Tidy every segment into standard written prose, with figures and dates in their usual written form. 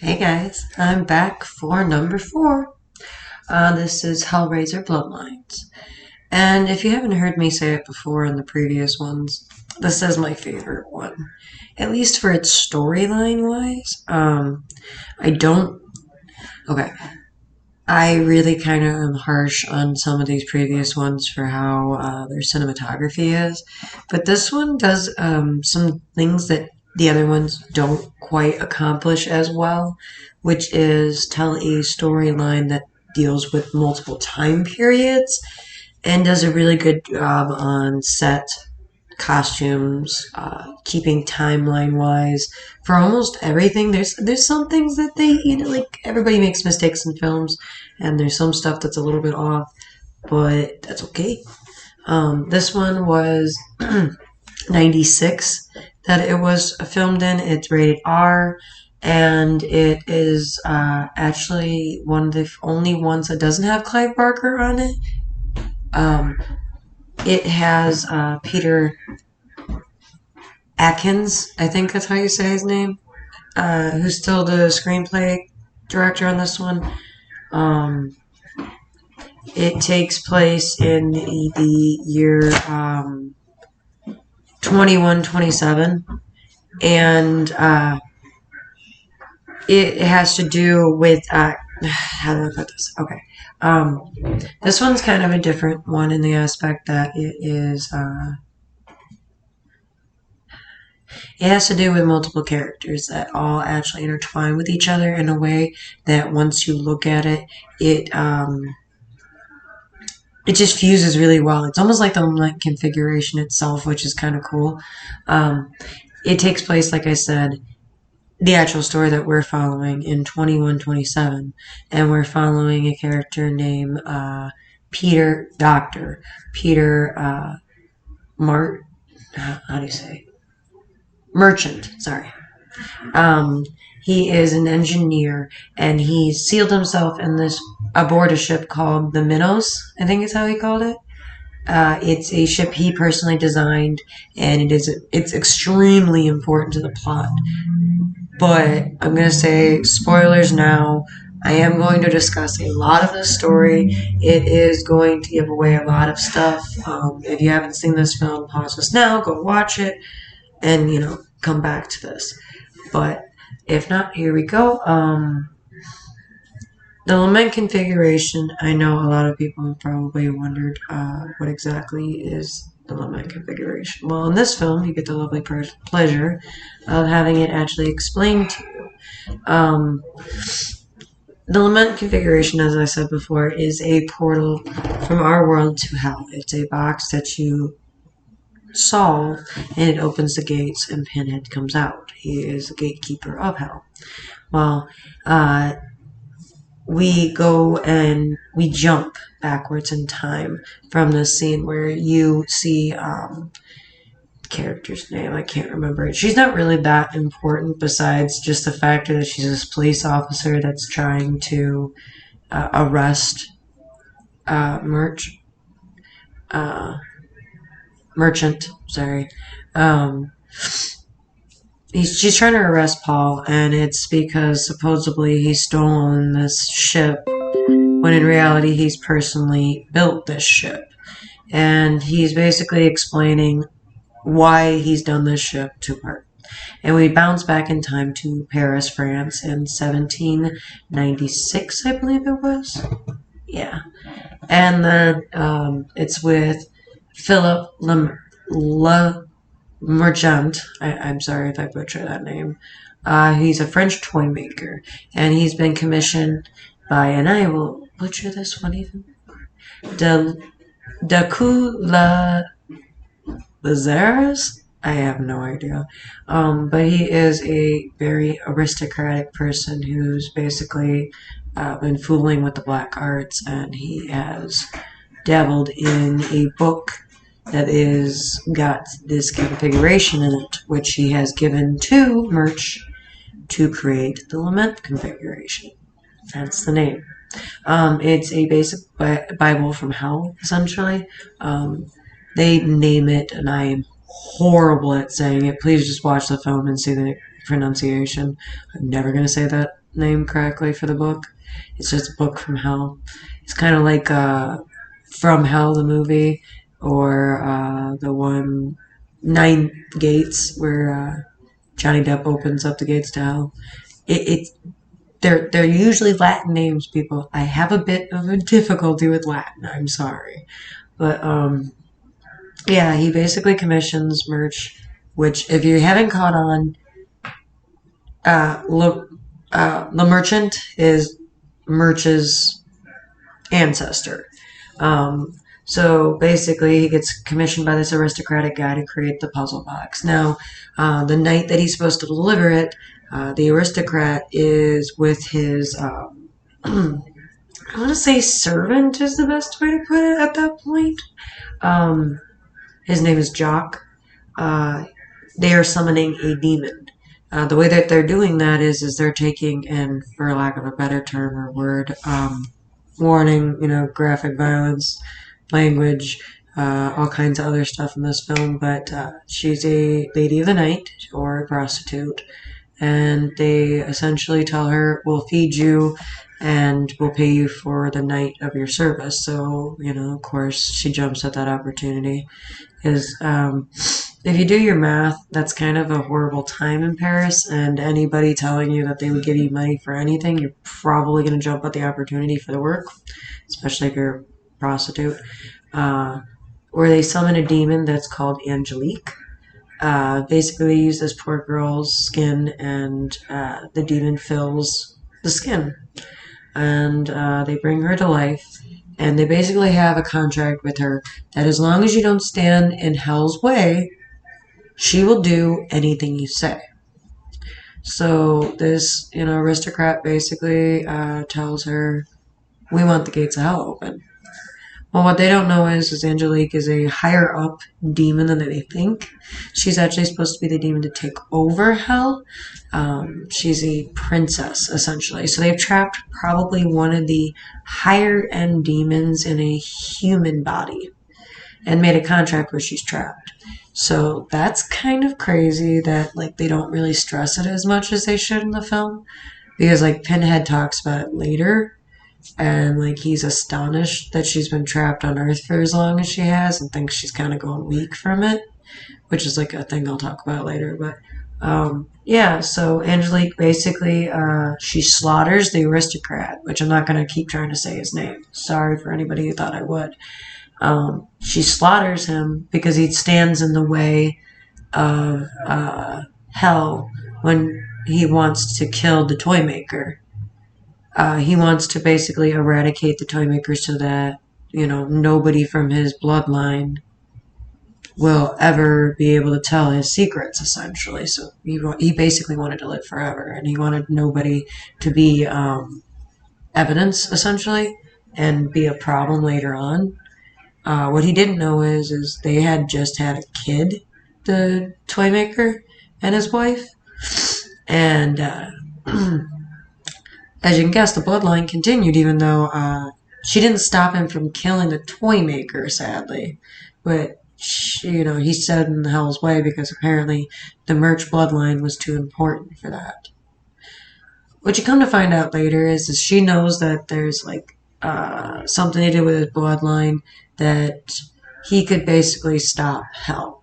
Hey guys, I'm back for number 4. This is Hellraiser BloodLines. And if you haven't heard me say it before in the previous ones, this is my favorite one. At least for its storyline wise. I don't. Okay. I really kind of am harsh on some of these previous ones for how their cinematography is. But this one does some things that the other ones don't quite accomplish as well, which is tell a storyline that deals with multiple time periods and does a really good job on set costumes, keeping timeline wise for almost everything. There's some things that like everybody makes mistakes in films, and there's some stuff that's a little bit off, but that's okay. This one was 96 that it was filmed in. It's rated R, and it is actually one of the only ones that doesn't have Clive Barker on it. Um, it has Peter Atkins, I think that's how you say his name, who's still the screenplay director on this one. It takes place in the year 2127, and it has to do with how do I put this? Okay. This one's kind of a different one in the aspect that it has to do with multiple characters that all actually intertwine with each other in a way that once you look at it, it just fuses really well. It's almost like the like configuration itself, which is kind of cool. It takes place, like I said, the actual story that we're following in 2127, and we're following a character named Peter Mart. How do you say? Merchant. Sorry. He is an engineer, and he sealed himself in this aboard a ship called the Minnows. I think is how he called it. It's a ship he personally designed, and it's extremely important to the plot. But I'm gonna say spoilers now. I am going to discuss a lot of the story. It is going to give away a lot of stuff. If you haven't seen this film, pause this now, go watch it, and come back to this. But if not, here we go. The lament configuration, I know a lot of people have probably wondered what exactly is the lament configuration. Well, in this film, you get the lovely pleasure of having it actually explained to you. The lament configuration, as I said before, is a portal from our world to hell. It's a box that you solve, and it opens the gates, and Pinhead comes out. He is the gatekeeper of hell. Well, we go and we jump backwards in time from the scene where you see character's name. I can't remember it. She's not really that important besides just the fact that she's this police officer that's trying to arrest Merchant. Sorry. She's trying to arrest Paul, and it's because supposedly he's stolen this ship, when in reality he's personally built this ship. And he's basically explaining why he's done this ship to her. And we bounce back in time to Paris, France in 1796, I believe it was. Yeah. And then it's with Philip Merchant. I'm sorry if I butcher that name. He's a French toy maker, and he's been commissioned by, and I will butcher this one even, Lazares? I have no idea. But he is a very aristocratic person who's basically been fooling with the black arts, and he has dabbled in a book that is got this configuration in it, which he has given to Murch to create the lament configuration. That's the name. It's a basic Bible from hell, essentially. They name it, and I am horrible at saying it. Please just watch the film and see the pronunciation. I'm never going to say that name correctly for the book. It's just a book from hell. It's kind of like From Hell, the movie, or the one Nine Gates, where Johnny Depp opens up the gates to hell. It they're usually Latin names, people. I have a bit of a difficulty with Latin. I'm sorry, but yeah, he basically commissions merch, which if you haven't caught on, the merchant is Merch's ancestor. Um, so basically, he gets commissioned by this aristocratic guy to create the puzzle box. Now, the night that he's supposed to deliver it, the aristocrat is with his, I want to say servant is the best way to put it at that point. Um, his name is Jock. Uh, they are summoning a demon. The way that they're doing that is they're taking, and for lack of a better term or word, warning, graphic violence, language, all kinds of other stuff in this film. But she's a lady of the night or a prostitute, and they essentially tell her, "We'll feed you, and we'll pay you for the night of your service." So, of course, she jumps at that opportunity. Because if you do your math, that's kind of a horrible time in Paris, and anybody telling you that they would give you money for anything, you're probably going to jump at the opportunity for the work, especially if you're a prostitute. Where they summon a demon that's called Angelique. Basically, they use this poor girl's skin, and the demon fills the skin. And they bring her to life. And they basically have a contract with her that as long as you don't stand in hell's way, she will do anything you say. So this, aristocrat basically tells her, "We want the gates of hell open." Well, what they don't know is Angelique is a higher up demon than they think. She's actually supposed to be the demon to take over hell. She's a princess, essentially. So they've trapped probably one of the higher end demons in a human body and made a contract where she's trapped. So that's kind of crazy that they don't really stress it as much as they should in the film. Because Pinhead talks about it later, and he's astonished that she's been trapped on Earth for as long as she has and thinks she's kind of going weak from it, which is a thing I'll talk about later. But yeah, so Angelique basically she slaughters the aristocrat, which I'm not going to keep trying to say his name. Sorry for anybody who thought I would. She slaughters him because he stands in the way of hell when he wants to kill the toy maker. He wants to basically eradicate the toy maker so that, nobody from his bloodline will ever be able to tell his secrets, essentially. So he basically wanted to live forever, and he wanted nobody to be evidence, essentially, and be a problem later on. What he didn't know is they had just had a kid, the toy maker and his wife, and as you can guess, the bloodline continued, even though she didn't stop him from killing the toy maker, sadly. But, he said in the hell's way because apparently the merch bloodline was too important for that. What you come to find out later is she knows that there's, something to do with his bloodline, that he could basically stop hell,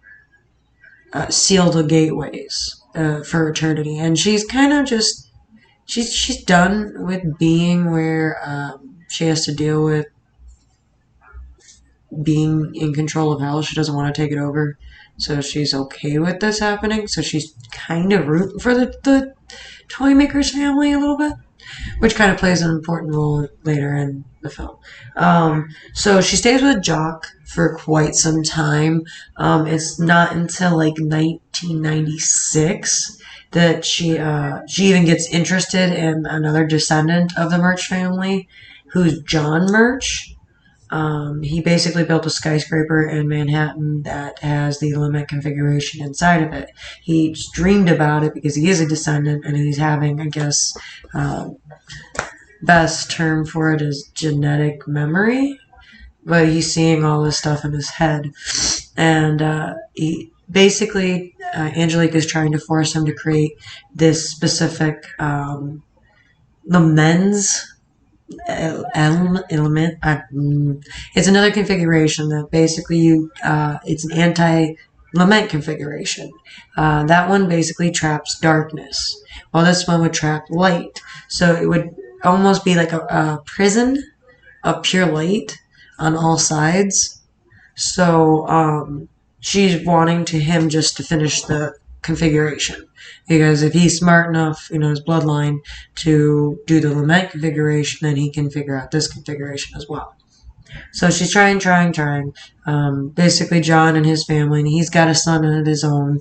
seal the gateways for eternity. And she's kind of just she's done with being where she has to deal with being in control of hell. She doesn't want to take it over, so she's okay with this happening. So she's kind of rooting for the toy maker's family a little bit, which kind of plays an important role later in the film. So she stays with Jock for quite some time. It's not until 1996 that she even gets interested in another descendant of the Murch family, who's John Murch. He basically built a skyscraper in Manhattan that has the limit configuration inside of it. He's dreamed about it because he is a descendant, and he's having, I guess, best term for it is genetic memory, but he's seeing all this stuff in his head. And he basically, Angelique is trying to force him to create this specific the men's element. It's another configuration that basically it's an anti-lament configuration. That one basically traps darkness, while this one would trap light. So it would almost be like a prison of pure light on all sides. So she's wanting him just to finish the configuration. Because if he's smart enough, his bloodline, to do the lament configuration, then he can figure out this configuration as well. So she's trying. Basically, John and his family, and he's got a son of his own,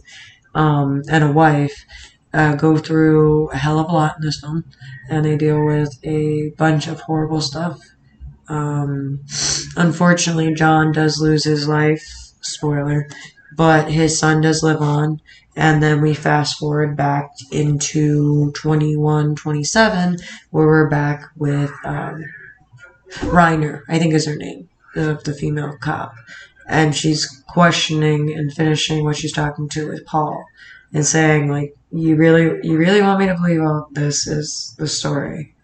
and a wife, go through a hell of a lot in this film, and they deal with a bunch of horrible stuff. Unfortunately, John does lose his life, spoiler, but his son does live on. And then we fast forward back into 2127, where we're back with Reiner, I think is her name, the female cop. And she's questioning and finishing what she's talking to with Paul and saying, like, you really want me to believe all this is the story?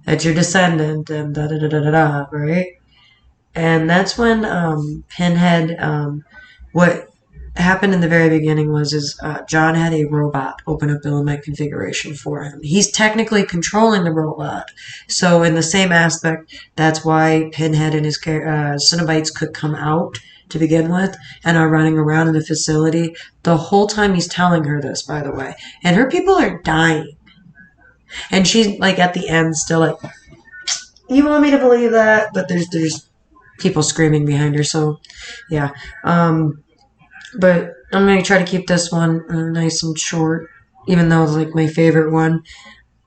That you're descendant and da-da-da-da-da, right? And that's when Pinhead, what happened in the very beginning was John had a robot open up the lament configuration for him. He's technically controlling the robot. So in the same aspect, that's why Pinhead and his Cenobites could come out to begin with and are running around in the facility. The whole time he's telling her this, by the way. And her people are dying. And she's, like, at the end still like, you want me to believe that? But there's people screaming behind her, so yeah. But I'm going to try to keep this one nice and short, even though it's, like, my favorite one.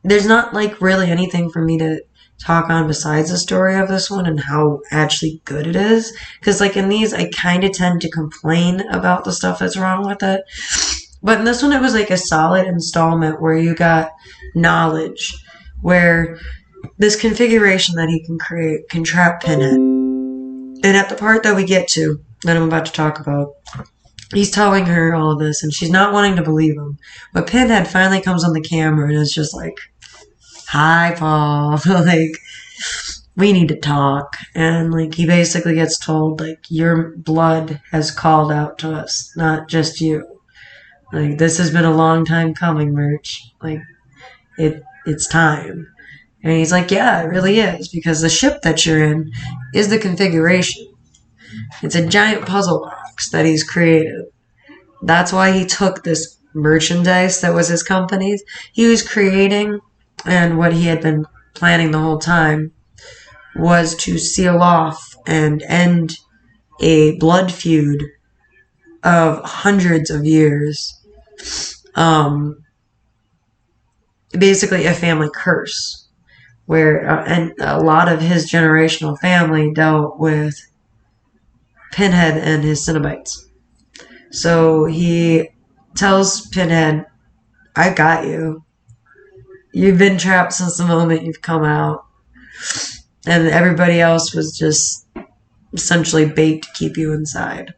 There's not, like, really anything for me to talk on besides the story of this one and how actually good it is. Because, like, in these, I kind of tend to complain about the stuff that's wrong with it. But in this one, it was, like, a solid installment where you got knowledge, where this configuration that he can create can trap Pinhead. And at the part that we get to, that I'm about to talk about, he's telling her all of this, and she's not wanting to believe him. But Pinhead finally comes on the camera and is just like, hi, Paul. Like, we need to talk. And, like, he basically gets told, like, your blood has called out to us, not just you. Like, this has been a long time coming, Merch. Like, it's time. And he's like, yeah, it really is, because the ship that you're in is the configuration. It's a giant puzzle box that he's created. That's why he took this merchandise that was his company's. He was creating, and what he had been planning the whole time was to seal off and end a blood feud of hundreds of years. Basically a family curse, where and a lot of his generational family dealt with Pinhead and his Cenobites. So he tells Pinhead, I got you. You've been trapped since the moment you've come out. And everybody else was just essentially bait to keep you inside.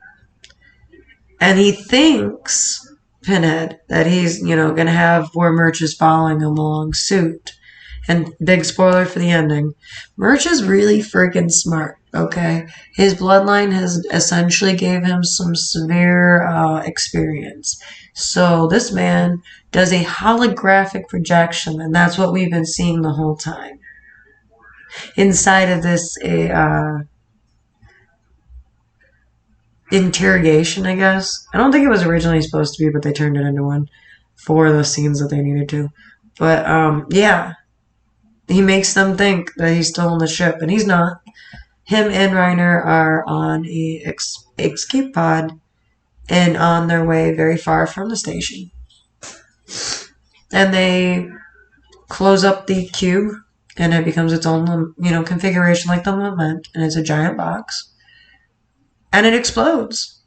And he thinks, Pinhead, that he's, going to have more Merches following him along suit. And big spoiler for the ending, Merch is really freaking smart, okay? His bloodline has essentially gave him some severe experience. So this man does a holographic projection, and that's what we've been seeing the whole time. Inside of this, interrogation, I guess. I don't think it was originally supposed to be, but they turned it into one for the scenes that they needed to. But, yeah. He makes them think that he's still on the ship, and he's not. Him and Reiner are on a escape pod and on their way very far from the station. And they close up the cube, and it becomes its own, configuration like the lament, and it's a giant box. And it explodes.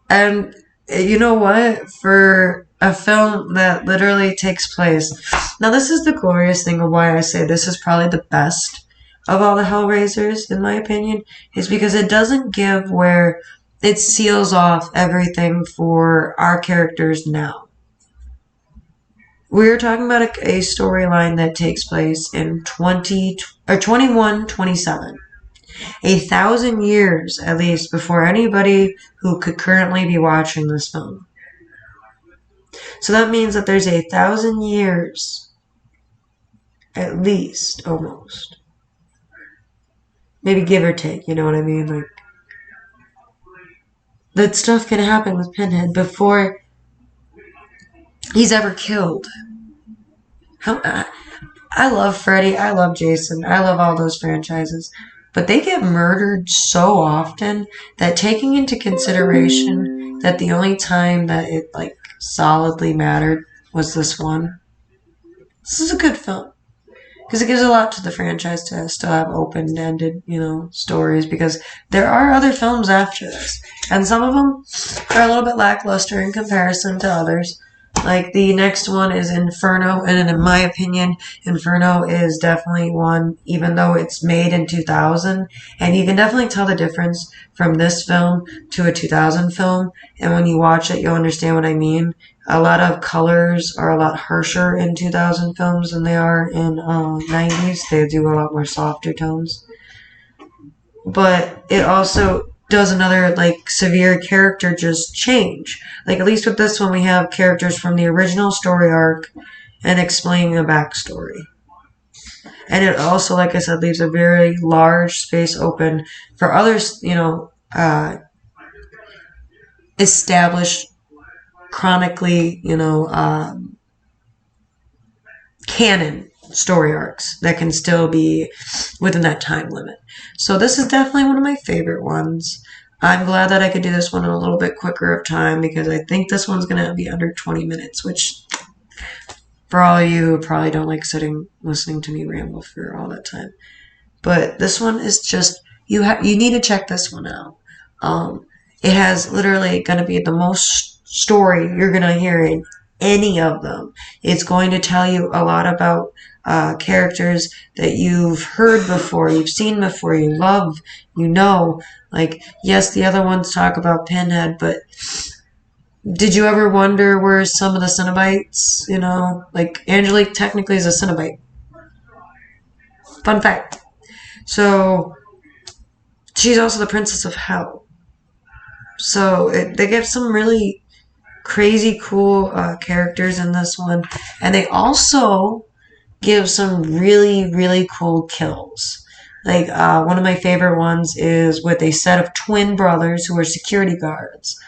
And you know what? For a film that literally takes place... Now, this is the glorious thing of why I say this is probably the best of all the Hellraisers, in my opinion, is because it doesn't give where it seals off everything for our characters now. we're talking about a storyline that takes place in 2127. 1,000 years, at least, before anybody who could currently be watching this film. So that means that there's 1,000 years, at least, almost. Maybe give or take, you know what I mean? Like, that stuff can happen with Pinhead before he's ever killed. I love Freddy, I love Jason, I love all those franchises. But they get murdered so often that taking into consideration that the only time that it, like, solidly mattered was this one. This is a good film. Because it gives a lot to the franchise to still have open-ended, stories. Because there are other films after this. And some of them are a little bit lackluster in comparison to others. Like, the next one is Inferno, and in my opinion, Inferno is definitely one, even though it's made in 2000, and you can definitely tell the difference from this film to a 2000 film, and when you watch it, you'll understand what I mean. A lot of colors are a lot harsher in 2000 films than they are in 90s. They do a lot more softer tones. But it also does another, like, severe character just change. Like, at least with this one, we have characters from the original story arc and explaining a backstory. And it also, like I said, leaves a very large space open for others, established, chronically, canon story arcs that can still be within that time limit. So this is definitely one of my favorite ones. I'm glad that I could do this one in a little bit quicker of time because I think this one's going to be under 20 minutes, which for all of you who probably don't like listening to me ramble for all that time. But this one is just, you need to check this one out. It has literally going to be the most story you're going to hear in any of them. It's going to tell you a lot about characters that you've heard before, you've seen before, you love, Like, yes, the other ones talk about Pinhead, but did you ever wonder where some of the Cenobites, like Angelique technically is a Cenobite. Fun fact. So, she's also the Princess of Hell. So, they give some really crazy cool characters in this one. And they also give some really, really cool kills. Like, one of my favorite ones is with a set of twin brothers who are security guards.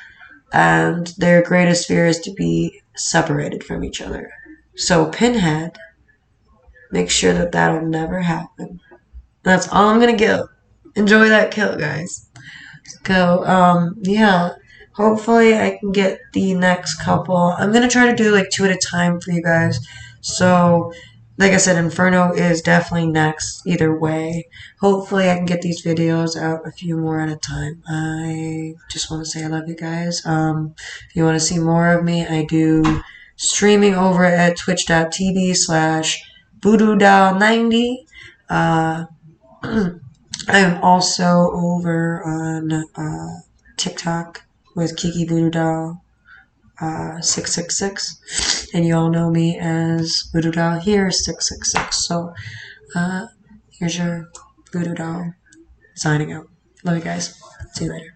And their greatest fear is to be separated from each other. So Pinhead makes sure that that'll never happen. That's all I'm going to give. Enjoy that kill, guys. So, yeah. Hopefully I can get the next couple. I'm going to try to do like 2 at a time for you guys. So, like I said, Inferno is definitely next either way. Hopefully I can get these videos out a few more at a time. I just want to say I love you guys. If you want to see more of me, I do streaming over at twitch.tv/VoodooDoll90. I'm also over on TikTok with Kiki Voodoo Doll 666, and you all know me as Voodoo Doll here 666. So here's your Voodoo Doll signing out. Love you guys. See you later.